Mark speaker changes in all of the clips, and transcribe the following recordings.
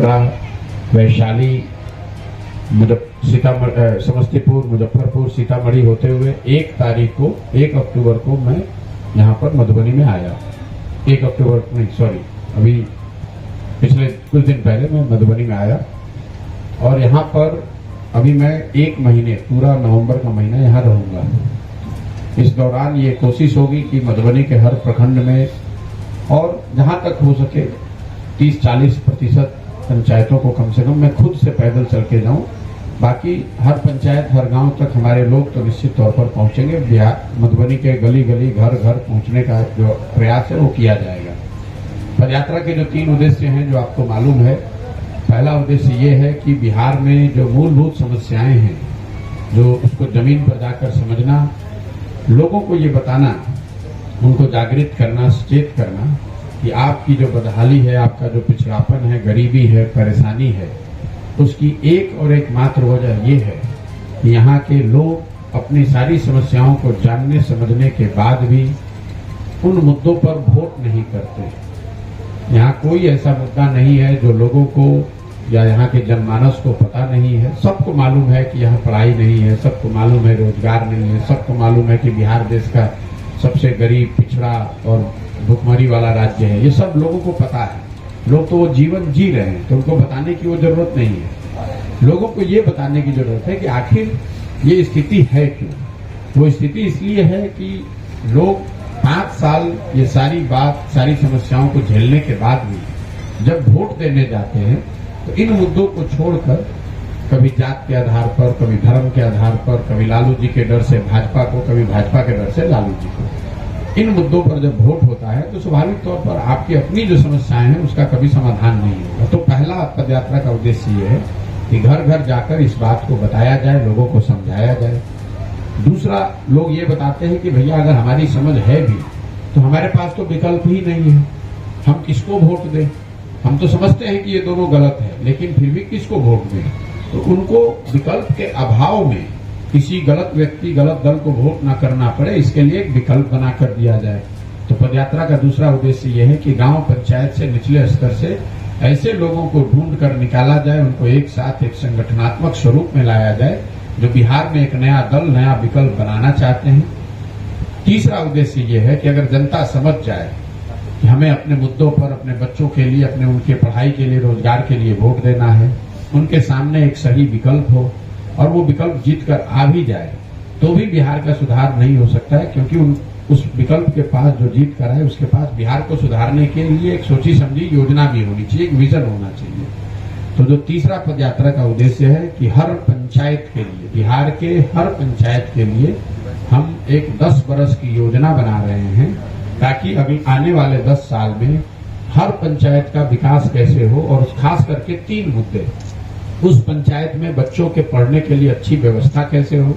Speaker 1: छपरा, वैशाली, समस्तीपुर, मुजफ्फरपुर, सीतामढ़ी होते हुए 1 अक्टूबर को मैं यहाँ पर मधुबनी में आया। 1 अक्टूबर नहीं, सॉरी, अभी पिछले कुछ दिन पहले मैं मधुबनी में आया और यहाँ पर अभी मैं 1 महीने, पूरा नवंबर का महीना यहाँ रहूंगा। इस दौरान ये कोशिश होगी कि मधुबनी के हर प्रखंड में और जहां तक हो सके 30-40% पंचायतों को कम से कम मैं खुद से पैदल चल के जाऊं। बाकी हर पंचायत, हर गांव तक हमारे लोग तो निश्चित तौर पर पहुंचेंगे। बिहार मधुबनी के गली गली, घर घर पहुंचने का जो प्रयास है वो किया जाएगा। पदयात्रा के जो 3 उद्देश्य हैं जो आपको मालूम है, पहला उद्देश्य ये है कि बिहार में जो मूलभूत समस्याएं हैं, जो उसको जमीन पर जाकर समझना, लोगों को ये बताना, उनको जागृत करना, सचेत करना कि आपकी जो बदहाली है, आपका जो पिछड़ापन है, गरीबी है, परेशानी है, उसकी एक और एकमात्र वजह ये है कि यहाँ के लोग अपनी सारी समस्याओं को जानने समझने के बाद भी उन मुद्दों पर वोट नहीं करते। यहाँ कोई ऐसा मुद्दा नहीं है जो लोगों को या यहाँ के जनमानस को पता नहीं है। सबको मालूम है कि यहाँ पढ़ाई नहीं है, सबको मालूम है रोजगार नहीं है, सबको मालूम है कि बिहार देश का सबसे गरीब, पिछड़ा और भुखमरी वाला राज्य है। ये सब लोगों को पता है। लोग तो वो जीवन जी रहे हैं, तो उनको बताने की वो जरूरत नहीं है। लोगों को ये बताने की जरूरत है कि आखिर ये स्थिति है क्यों। वो स्थिति इसलिए है कि लोग 5 साल ये सारी समस्याओं को झेलने के बाद भी जब वोट देने जाते हैं तो इन मुद्दों को छोड़कर कभी जात के आधार पर, कभी धर्म के आधार पर, कभी लालू जी के डर से भाजपा को, कभी भाजपा के डर से लालू जी को, इन मुद्दों पर जब वोट होता है तो स्वाभाविक तौर पर आपकी अपनी जो समस्याएं हैं उसका कभी समाधान नहीं होगा। तो पहला पदयात्रा का उद्देश्य ये है कि घर घर जाकर इस बात को बताया जाए, लोगों को समझाया जाए। दूसरा, लोग ये बताते हैं कि भैया अगर हमारी समझ है भी तो हमारे पास तो विकल्प ही नहीं है, हम किसको वोट दें। हम तो समझते हैं कि ये दोनों गलत है, लेकिन फिर भी किसको वोट दें। तो उनको विकल्प के अभाव में किसी गलत व्यक्ति, गलत दल को वोट न करना पड़े, इसके लिए एक विकल्प बना कर दिया जाए। तो पदयात्रा का दूसरा उद्देश्य यह है कि गांव पंचायत से निचले स्तर से ऐसे लोगों को ढूंढ कर निकाला जाए, उनको एक साथ एक संगठनात्मक स्वरूप में लाया जाए जो बिहार में एक नया दल, नया विकल्प बनाना चाहते हैं। तीसरा उद्देश्य यह है कि अगर जनता समझ जाए कि हमें अपने मुद्दों पर, अपने बच्चों के लिए, अपने उनके पढ़ाई के लिए, रोजगार के लिए वोट देना है, उनके सामने एक सही विकल्प हो और वो विकल्प जीत कर आ भी जाए, तो भी बिहार का सुधार नहीं हो सकता है। क्योंकि उस विकल्प के पास जो जीत कर आए, उसके पास बिहार को सुधारने के लिए एक सोची समझी योजना भी होनी चाहिए, एक विजन होना चाहिए। तो जो तीसरा पदयात्रा का उद्देश्य है कि हर पंचायत के लिए, बिहार के हर पंचायत के लिए हम एक 10 बरस की योजना बना रहे हैं, ताकि अभी आने वाले 10 साल में हर पंचायत का विकास कैसे हो, और खास करके 3 मुद्दे। उस पंचायत में बच्चों के पढ़ने के लिए अच्छी व्यवस्था कैसे हो,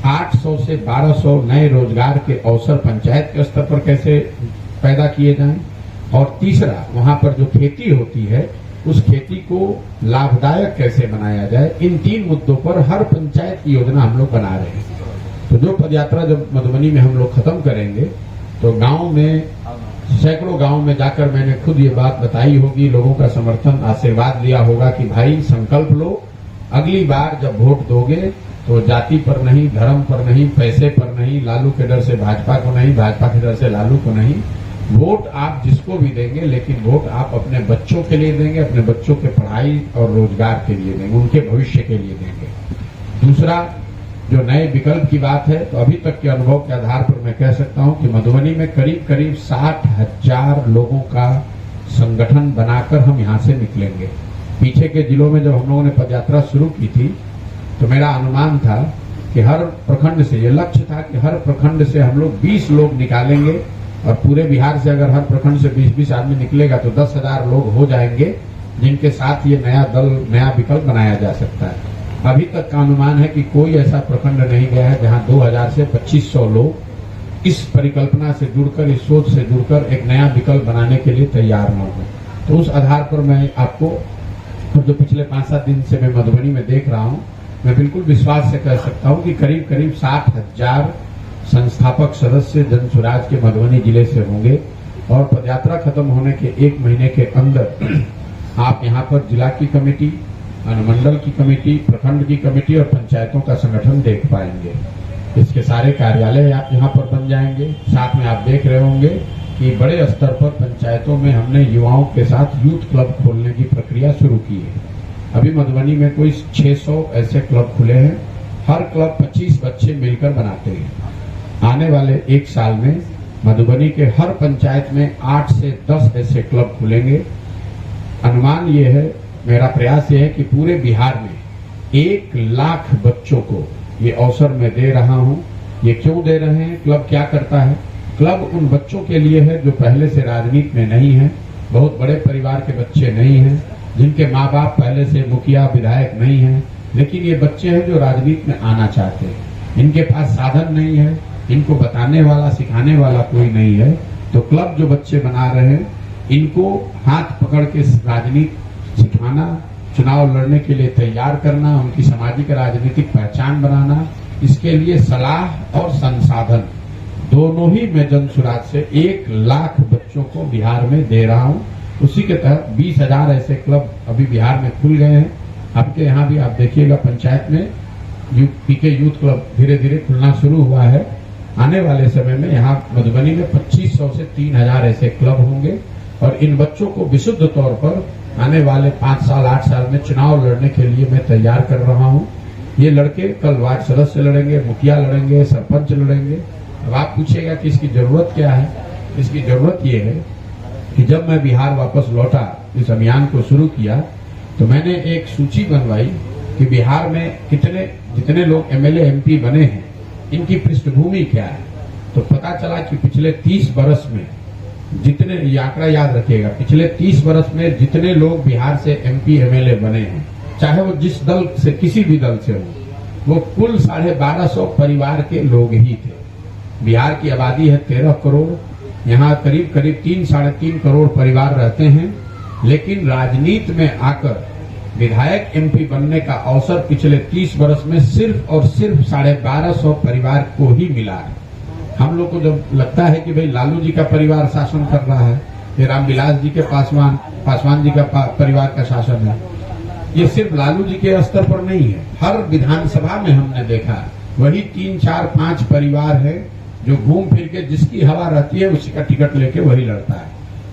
Speaker 1: 800 से 1200 नए रोजगार के अवसर पंचायत के स्तर पर कैसे पैदा किए जाएं, और तीसरा, वहां पर जो खेती होती है उस खेती को लाभदायक कैसे बनाया जाए। इन 3 मुद्दों पर हर पंचायत की योजना हम लोग बना रहे हैं। तो जो पदयात्रा जब मधुबनी में हम लोग खत्म करेंगे तो गांव में, सैकड़ों गांव में जाकर मैंने खुद ये बात बताई होगी, लोगों का समर्थन, आशीर्वाद लिया होगा कि भाई संकल्प लो, अगली बार जब वोट दोगे तो जाति पर नहीं, धर्म पर नहीं, पैसे पर नहीं, लालू के डर से भाजपा को नहीं, भाजपा के डर से लालू को नहीं, वोट आप जिसको भी देंगे, लेकिन वोट आप अपने बच्चों के लिए देंगे, अपने बच्चों के पढ़ाई और रोजगार के लिए देंगे, उनके भविष्य के लिए देंगे। दूसरा, जो नए विकल्प की बात है, तो अभी तक के अनुभव के आधार पर मैं कह सकता हूं कि मधुबनी में करीब करीब 60,000 लोगों का संगठन बनाकर हम यहां से निकलेंगे। पीछे के जिलों में जब हम लोगों ने पदयात्रा शुरू की थी तो मेरा अनुमान था कि हर प्रखंड से, ये लक्ष्य था कि हर प्रखंड से हम लोग 20 लोग निकालेंगे, और पूरे बिहार से अगर हर प्रखंड से 20-20 आदमी निकलेगा तो 10,000 लोग हो जाएंगे, जिनके साथ ये नया दल, नया विकल्प बनाया जा सकता है। अभी तक का अनुमान है कि कोई ऐसा प्रखंड नहीं गया है जहां 2000 से 2500 लोग इस परिकल्पना से जुड़कर, इस सोच से जुड़कर एक नया विकल्प बनाने के लिए तैयार न हो। तो उस आधार पर मैं आपको, जो पिछले 5-7 दिन से मैं मधुबनी में देख रहा हूं, मैं बिल्कुल विश्वास से कह सकता हूं कि करीब करीब 60,000 संस्थापक सदस्य जन स्वराज के मधुबनी जिले से होंगे, और पदयात्रा खत्म होने के 1 महीने के अंदर आप यहाँ पर जिला की कमेटी, अनुमंडल की कमेटी, प्रखंड की कमेटी और पंचायतों का संगठन देख पाएंगे। इसके सारे कार्यालय आप यहाँ पर बन जाएंगे। साथ में आप देख रहे होंगे कि बड़े स्तर पर पंचायतों में हमने युवाओं के साथ यूथ क्लब खोलने की प्रक्रिया शुरू की है। अभी मधुबनी में कोई 600 ऐसे क्लब खुले हैं। हर क्लब 25 बच्चे मिलकर बनाते हैं। आने वाले एक साल में मधुबनी के हर पंचायत में 8 से 10 ऐसे क्लब खुलेंगे। अनुमान ये है, मेरा प्रयास ये है कि पूरे बिहार में 1 लाख बच्चों को ये अवसर मैं दे रहा हूँ। ये क्यों दे रहे हैं? क्लब क्या करता है? क्लब उन बच्चों के लिए है जो पहले से राजनीति में नहीं है, बहुत बड़े परिवार के बच्चे नहीं हैं, जिनके माँ बाप पहले से मुखिया विधायक नहीं हैं, लेकिन ये बच्चे हैं जो राजनीति में आना चाहते हैं। इनके पास साधन नहीं है, इनको बताने वाला सिखाने वाला कोई नहीं है। तो क्लब जो बच्चे बना रहे हैं, इनको हाथ पकड़ के राजनीति सिखाना, चुनाव लड़ने के लिए तैयार करना, उनकी सामाजिक राजनीतिक पहचान बनाना, इसके लिए सलाह और संसाधन दोनों ही मैं जनसुराज से 1 लाख बच्चों को बिहार में दे रहा हूँ। उसी के तहत 20,000 ऐसे क्लब अभी बिहार में खुल गए हैं। आपके यहाँ भी आप देखिएगा पंचायत में पीके यूथ क्लब धीरे धीरे खुलना शुरू हुआ है। आने वाले समय में यहाँ मधुबनी में 2500 से 3000 ऐसे क्लब होंगे और इन बच्चों को विशुद्ध तौर पर आने वाले 5 साल 8 साल में चुनाव लड़ने के लिए मैं तैयार कर रहा हूँ। ये लड़के कल वार्ड सदस्य लड़ेंगे, मुखिया लड़ेंगे, सरपंच लड़ेंगे। अब आप पूछिएगा कि इसकी जरूरत क्या है? इसकी जरूरत ये है कि जब मैं बिहार वापस लौटा, इस अभियान को शुरू किया, तो मैंने एक सूची बनवाई कि बिहार में जितने लोग एमएलए एमपी बने हैं, इनकी पृष्ठभूमि क्या है। तो पता चला कि पिछले 30 बरस में जितने, ये आंकड़ा याद रखिएगा, पिछले 30 बरस में जितने लोग बिहार से एमपी एमएलए बने हैं, चाहे वो जिस दल से, किसी भी दल से हो, वो कुल 1250 परिवार के लोग ही थे। बिहार की आबादी है 13 करोड़। यहाँ करीब 3-3.5 करोड़ परिवार रहते हैं, लेकिन राजनीति में आकर विधायक एमपी बनने का अवसर पिछले 30 बरस में सिर्फ और सिर्फ 1250 परिवार को ही मिला है। हम लोग को जब लगता है कि भाई लालू जी का परिवार शासन कर रहा है, फिर रामविलास जी के पासवान जी का परिवार का शासन है, ये सिर्फ लालू जी के स्तर पर नहीं है। हर विधानसभा में हमने देखा वही 3-4-5 परिवार है जो घूम फिर के जिसकी हवा रहती है उसी का टिकट लेके वही लड़ता है।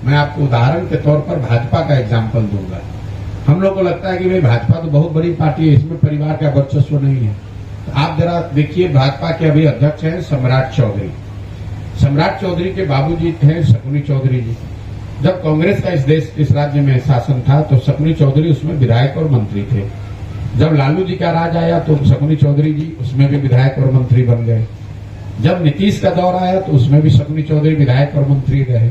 Speaker 1: मैं आपको उदाहरण के तौर पर भाजपा का एग्जाम्पल दूंगा। हम लोग को लगता है कि भाई भाजपा तो बहुत बड़ी पार्टी है, इसमें परिवार का वर्चस्व नहीं है। तो आप जरा देखिए, भाजपा के अभी अध्यक्ष हैं सम्राट चौधरी। सम्राट चौधरी के बाबूजी हैं शकुनी चौधरी जी। जब कांग्रेस का इस राज्य में शासन था तो शकुनी चौधरी उसमें विधायक और मंत्री थे। जब लालू जी का राज आया तो शकुनी चौधरी जी उसमें भी विधायक और मंत्री बन गए। जब नीतीश का दौर आया तो उसमें भी शकुनी चौधरी विधायक और मंत्री रहे।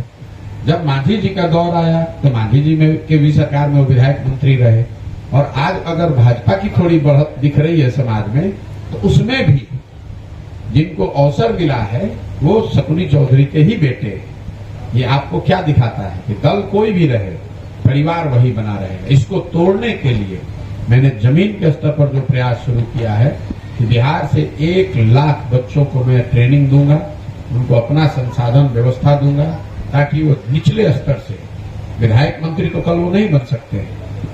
Speaker 1: जब मांझी जी का दौर आया तो मांझी जी के भी सरकार में वो विधायक मंत्री रहे। और आज अगर भाजपा की थोड़ी बढ़त दिख रही है समाज में, तो उसमें भी जिनको अवसर मिला है वो शकुनी चौधरी के ही बेटे हैं। ये आपको क्या दिखाता है कि दल कोई भी रहे, परिवार वही बना रहेगा। इसको तोड़ने के लिए मैंने जमीन के स्तर पर जो प्रयास शुरू किया है कि बिहार से 1 लाख बच्चों को मैं ट्रेनिंग दूंगा, उनको अपना संसाधन व्यवस्था दूंगा, ताकि वो निचले स्तर से, विधायक मंत्री तो कल वो नहीं बन सकते,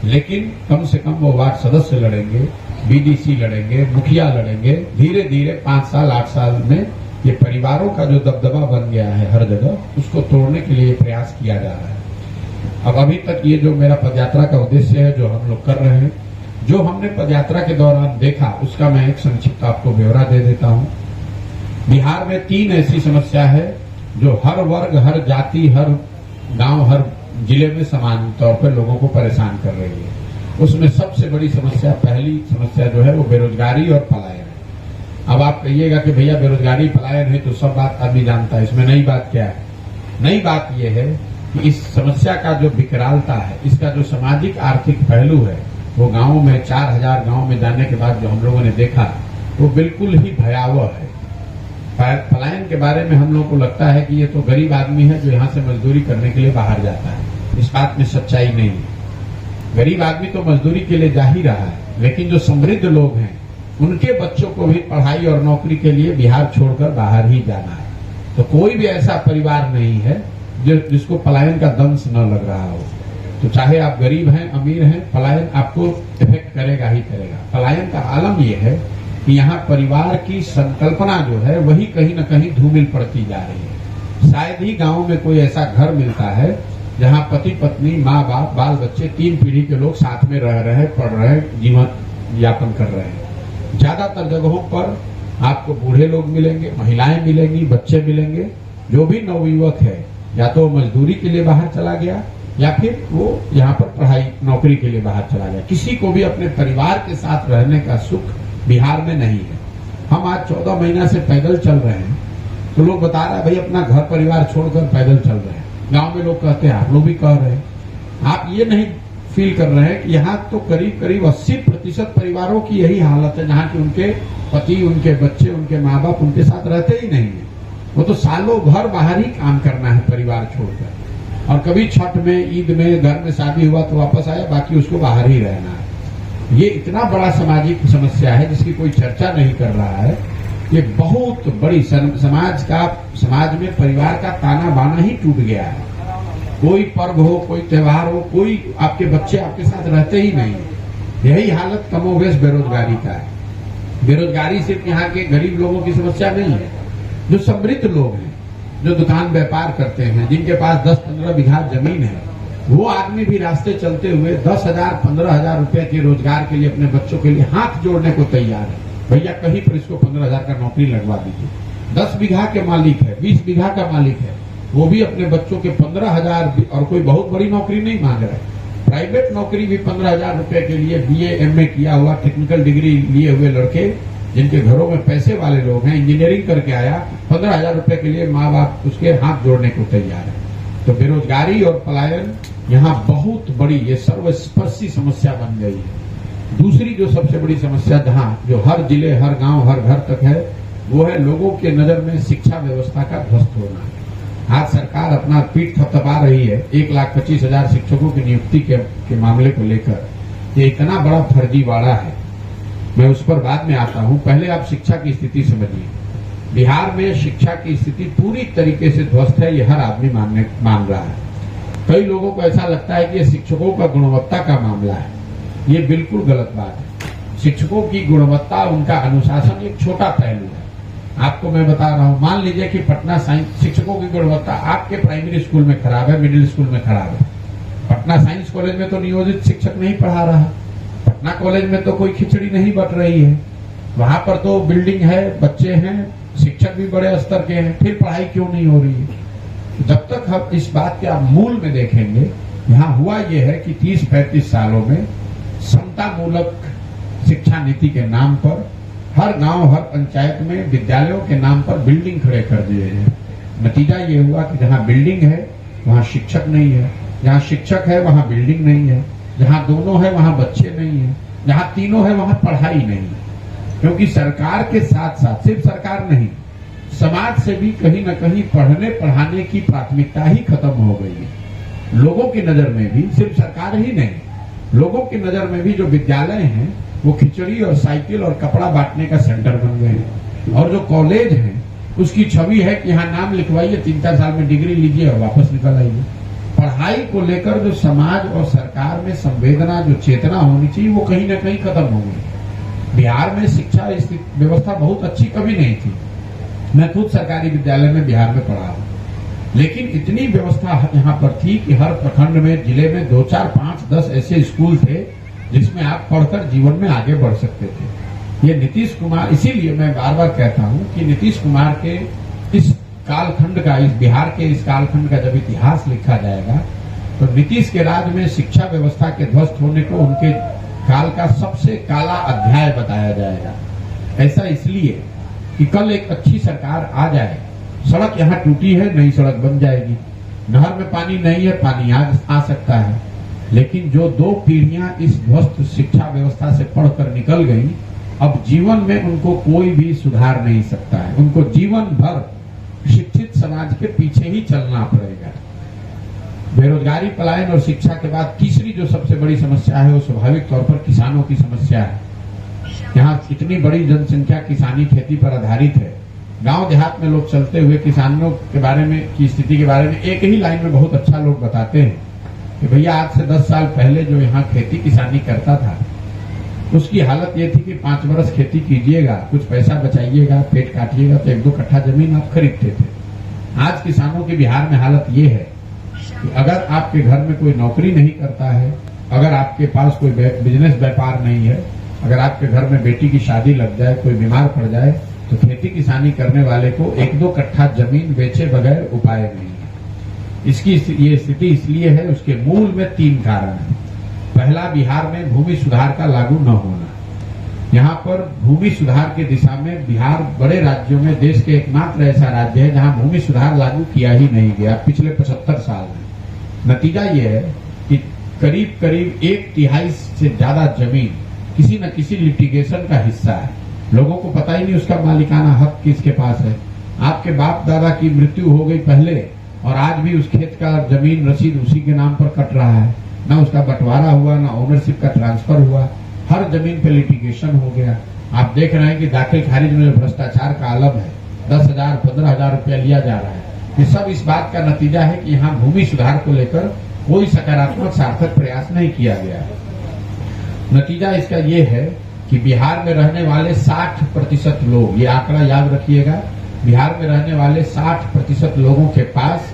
Speaker 1: लेकिन कम से कम वो वार्ड सदस्य लड़ेंगे, बीडीसी लड़ेंगे, मुखिया लड़ेंगे। धीरे धीरे 5 साल 8 साल में ये परिवारों का जो दबदबा बन गया है हर जगह, उसको तोड़ने के लिए प्रयास किया जा रहा है। अब अभी तक ये जो मेरा पदयात्रा का उद्देश्य है, जो हम लोग कर रहे हैं, जो हमने पदयात्रा के दौरान देखा, उसका मैं एक संक्षिप्त आपको ब्यौरा दे देता हूं। बिहार में 3 ऐसी समस्या है जो हर वर्ग, हर जाति, हर गांव, हर जिले में समान तौर पर लोगों को परेशान कर रही है। उसमें सबसे बड़ी समस्या, पहली समस्या जो है वो बेरोजगारी और पलायन है। अब आप कहिएगा कि भैया बेरोजगारी पलायन है तो सब बात आदमी जानता है, इसमें नई बात क्या है? नई बात यह है कि इस समस्या का जो विकरालता है, इसका जो सामाजिक आर्थिक पहलू है, वो गांवों में 4000 गांव में जाने के बाद जो हम लोगों ने देखा, वो बिल्कुल ही भयावह है। पलायन के बारे में हम लोगों को लगता है कि ये तो गरीब आदमी है जो यहाँ से मजदूरी करने के लिए बाहर जाता है। इस बात में सच्चाई नहीं है। गरीब आदमी तो मजदूरी के लिए जा ही रहा है, लेकिन जो समृद्ध लोग हैं उनके बच्चों को भी पढ़ाई और नौकरी के लिए बिहार छोड़कर बाहर ही जाना है। तो कोई भी ऐसा परिवार नहीं है जिसको पलायन का दंश न लग रहा हो। तो चाहे आप गरीब हैं अमीर हैं, पलायन आपको इफेक्ट करेगा ही करेगा। पलायन का आलम यह है कि यहाँ परिवार की संकल्पना जो है वही कहीं न कहीं धूमिल पड़ती जा रही है। शायद ही गांव में कोई ऐसा घर मिलता है जहाँ पति पत्नी माँ बाप बाल बच्चे 3 पीढ़ी के लोग साथ में रह रहे, पढ़ रहे, जीवन यापन कर रहे हैं। ज्यादातर जगहों पर आपको बूढ़े लोग मिलेंगे, महिलाएं मिलेंगी, बच्चे मिलेंगे। जो भी नवयुवक है या तो मजदूरी के लिए बाहर चला गया या फिर वो यहाँ पर पढ़ाई नौकरी के लिए बाहर चला गया। किसी को भी अपने परिवार के साथ रहने का सुख बिहार में नहीं है। हम आज 14 महीना से पैदल चल रहे हैं तो लोग बता रहे हैं भाई अपना घर परिवार छोड़कर पैदल चल रहे हैं। गांव में लोग कहते हैं, आप लोग भी कह रहे हैं। आप ये नहीं फील कर रहे हैं कि यहाँ तो करीब करीब 80% परिवारों की यही हालत है, जहाँ की उनके पति, उनके बच्चे, उनके माँ बाप उनके साथ रहते ही नहीं है। वो तो सालों भर बाहर ही काम करना है परिवार छोड़कर, और कभी छठ में, ईद में, घर में शादी हुआ तो वापस आया, बाकी उसको बाहर ही रहना है। ये इतना बड़ा सामाजिक समस्या है जिसकी कोई चर्चा नहीं कर रहा है। ये बहुत बड़ी समाज में परिवार का ताना बाना ही टूट गया है। कोई पर्व हो, कोई त्योहार हो, कोई आपके बच्चे आपके साथ रहते ही नहीं। यही हालत कमोबेश बेरोजगारी का है। बेरोजगारी सिर्फ यहाँ के गरीब लोगों की समस्या नहीं है। जो समृद्ध लोग हैं, जो दुकान व्यापार करते हैं, जिनके पास 10-15 बीघा जमीन है, वो आदमी भी रास्ते चलते हुए 10,000-15,000 रुपए के रोजगार के लिए अपने बच्चों के लिए हाथ जोड़ने को तैयार है। भैया कहीं पर इसको 15,000 का नौकरी लगवा दीजिए। 10 बीघा के मालिक है, 20 बीघा का मालिक है, वो भी अपने बच्चों के 15,000, और कोई बहुत बड़ी नौकरी नहीं मांग रहा है। प्राइवेट नौकरी भी 15,000 रुपए के लिए BA MA किया हुआ, टेक्निकल डिग्री लिए हुए लड़के, जिनके घरों में पैसे वाले लोग हैं, इंजीनियरिंग करके आया, 15,000 रुपए के लिए माँ बाप उसके हाथ जोड़ने को तैयार है। तो बेरोजगारी और पलायन यहाँ बहुत बड़ी, ये सर्वस्पर्शी समस्या बन गई है। दूसरी जो सबसे बड़ी समस्या जहाँ जो हर जिले, हर गांव, हर घर तक है, वो है लोगों के नजर में शिक्षा व्यवस्था का ध्वस्त होना। आज सरकार अपना पीठ थपथपा रही है 1,25,000 शिक्षकों की नियुक्ति के मामले को लेकर। ये इतना बड़ा फर्जीवाड़ा है, मैं उस पर बाद में आता हूं। पहले आप शिक्षा की स्थिति समझिए। बिहार में शिक्षा की स्थिति पूरी तरीके से ध्वस्त है, ये हर आदमी मान रहा है। कई लोगों को ऐसा लगता है कि ये शिक्षकों का गुणवत्ता का मामला है। ये बिल्कुल गलत बात है। शिक्षकों की गुणवत्ता, उनका अनुशासन एक छोटा पहलू है। आपको मैं बता रहा हूं, मान लीजिए कि पटना साइंस शिक्षकों की गुणवत्ता आपके प्राइमरी स्कूल में खराब है, मिडिल स्कूल में खराब है। पटना साइंस कॉलेज में तो नियोजित शिक्षक नहीं पढ़ा रहा, पटना कॉलेज में तो कोई खिचड़ी नहीं बट रही है, वहां पर तो बिल्डिंग है, बच्चे हैं, शिक्षक भी बड़े स्तर के हैं, फिर पढ़ाई क्यों नहीं हो रही है? जब तक हम इस बात के आप मूल में देखेंगे, यहाँ हुआ यह है कि 30-35 सालों में समता मूलक शिक्षा नीति के नाम पर हर गांव, हर पंचायत में विद्यालयों के नाम पर बिल्डिंग खड़े कर दिए हैं। नतीजा ये हुआ कि जहाँ बिल्डिंग है वहाँ शिक्षक नहीं है, जहाँ शिक्षक है वहाँ बिल्डिंग नहीं है, जहाँ दोनों है वहाँ बच्चे नहीं है, जहाँ तीनों है वहाँ पढ़ाई नहीं है। क्योंकि सरकार के साथ साथ, सिर्फ सरकार नहीं, समाज से भी कहीं न कहीं पढ़ने पढ़ाने की प्राथमिकता ही खत्म हो गई है। लोगों की नजर में भी, सिर्फ सरकार ही नहीं, लोगों की नजर में भी जो विद्यालय हैं वो खिचड़ी और साइकिल और कपड़ा बांटने का सेंटर बन गए हैं। और जो कॉलेज है उसकी छवि है कि यहाँ नाम लिखवाइए, 3-4 साल में डिग्री लीजिए और वापस निकल आइए। पढ़ाई को लेकर जो समाज और सरकार में संवेदना, जो चेतना होनी चाहिए, वो कहीं ना कहीं खत्म हो गई। बिहार में शिक्षा व्यवस्था बहुत अच्छी कभी नहीं थी। मैं खुद सरकारी विद्यालय में बिहार में पढ़ा हूँ, लेकिन इतनी व्यवस्था यहाँ पर थी कि हर प्रखंड में, जिले में 2, 4, 5, 10 ऐसे स्कूल थे जिसमें आप पढ़कर जीवन में आगे बढ़ सकते थे। ये नीतीश कुमार, इसीलिए मैं बार बार कहता हूँ कि नीतीश कुमार के इस कालखंड का, इस बिहार के इस कालखंड का जब इतिहास लिखा जाएगा तो नीतीश के राज में शिक्षा व्यवस्था के ध्वस्त होने को उनके काल का सबसे काला अध्याय बताया जाएगा। ऐसा इसलिए कि कल एक अच्छी सरकार आ जाए, सड़क यहाँ टूटी है, नई सड़क बन जाएगी, नहर में पानी नहीं है, पानी आ सकता है, लेकिन जो 2 पीढ़ियां इस ध्वस्त शिक्षा व्यवस्था से पढ़कर निकल गई, अब जीवन में उनको कोई भी सुधार नहीं सकता है। उनको जीवन भर शिक्षित समाज के पीछे ही चलना पड़ेगा। बेरोजगारी, पलायन और शिक्षा के बाद तीसरी जो सबसे बड़ी समस्या है वो स्वाभाविक तौर पर किसानों की समस्या है। यहाँ इतनी बड़ी जनसंख्या किसानी खेती पर आधारित है। गांव देहात में लोग चलते हुए किसानों के बारे में, की स्थिति के बारे में एक ही लाइन में बहुत अच्छा लोग बताते हैं कि भैया आज से 10 साल पहले जो यहाँ खेती किसानी करता था उसकी हालत ये थी कि 5 वर्ष खेती कीजिएगा, कुछ पैसा बचाइएगा, पेट काटिएगा तो 1-2 कट्ठा जमीन आप खरीदते थे। आज किसानों की बिहार में हालत ये है कि अगर आपके घर में कोई नौकरी नहीं करता है, अगर आपके पास कोई बिजनेस व्यापार नहीं है, अगर आपके घर में बेटी की शादी लग जाए, कोई बीमार पड़ जाए, तो खेती किसानी करने वाले को 1-2 कट्ठा जमीन बेचे बगैर उपाय नहीं है। इसकी ये स्थिति इसलिए है, उसके मूल में 3 कारण है। पहला, बिहार में भूमि सुधार का लागू न होना। यहाँ पर भूमि सुधार की दिशा में बिहार बड़े राज्यों में देश के एकमात्र ऐसा राज्य है जहाँ भूमि सुधार लागू किया ही नहीं गया पिछले 75 साल में। नतीजा ये है कि करीब करीब 1/3 से ज्यादा जमीन किसी न किसी लिटिगेशन का हिस्सा है। लोगों को पता ही नहीं उसका मालिकाना हक किसके पास है। आपके बाप दादा की मृत्यु हो गई पहले और आज भी उस खेत का जमीन रसीद उसी के नाम पर कट रहा है, ना उसका बंटवारा हुआ, ना ओनरशिप का ट्रांसफर हुआ, हर जमीन पे लिटिगेशन हो गया। आप देख रहे हैं कि दाखिल खारिज में जो भ्रष्टाचार का आलम है, 10,000 15,000 रुपया लिया जा रहा है। ये सब इस बात का नतीजा है कि यहाँ भूमि सुधार को लेकर कोई सकारात्मक सार्थक प्रयास नहीं किया गया है। नतीजा इसका ये है कि बिहार में रहने वाले 60% लोग, ये आंकड़ा याद रखिएगा, बिहार में रहने वाले 60% लोगों के पास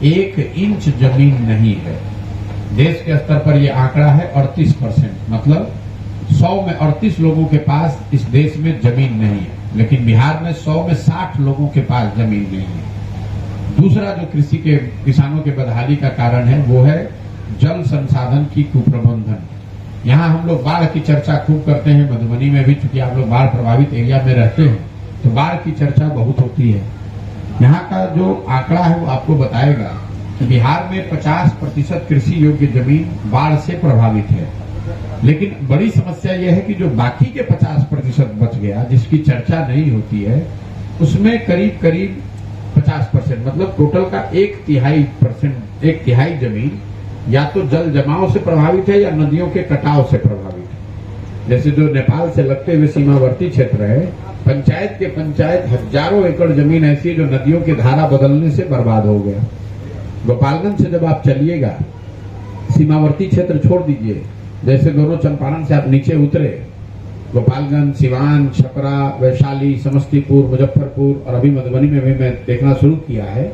Speaker 1: 1 इंच जमीन नहीं है। देश के स्तर पर यह आंकड़ा है 38%, मतलब 100 में 38 लोगों के पास इस देश में जमीन नहीं है, लेकिन बिहार में 100 में 60 लोगों के पास जमीन नहीं है। दूसरा जो कृषि के किसानों के बदहाली का कारण है वो है जल संसाधन की कुप्रबंधन। यहाँ हम लोग बाढ़ की चर्चा खूब करते हैं, मधुबनी में भी, चूंकि आप लोग बाढ़ प्रभावित एरिया में रहते हैं तो बाढ़ की चर्चा बहुत होती है। यहाँ का जो आंकड़ा है वो आपको बताएगा कि बिहार में 50% कृषि योग्य जमीन बाढ़ से प्रभावित है, लेकिन बड़ी समस्या यह है कि जो बाकी के 50% बच गया, जिसकी चर्चा नहीं होती है, उसमें करीब करीब 50%, मतलब टोटल का 1/3 जमीन या तो जल जमाव से प्रभावित है या नदियों के कटाव से प्रभावित है। जैसे जो नेपाल से लगते हुए सीमावर्ती क्षेत्र है, पंचायत के पंचायत हजारों एकड़ जमीन ऐसी है जो नदियों की धारा बदलने से बर्बाद हो गया। गोपालगंज से जब आप चलिएगा, सीमावर्ती क्षेत्र छोड़ दीजिए, जैसे दोनों चंपारण से आप नीचे उतरे, गोपालगंज, सिवान, छपरा, वैशाली, समस्तीपुर, मुजफ्फरपुर और अभी मधुबनी में भी मैं देखना शुरू किया है,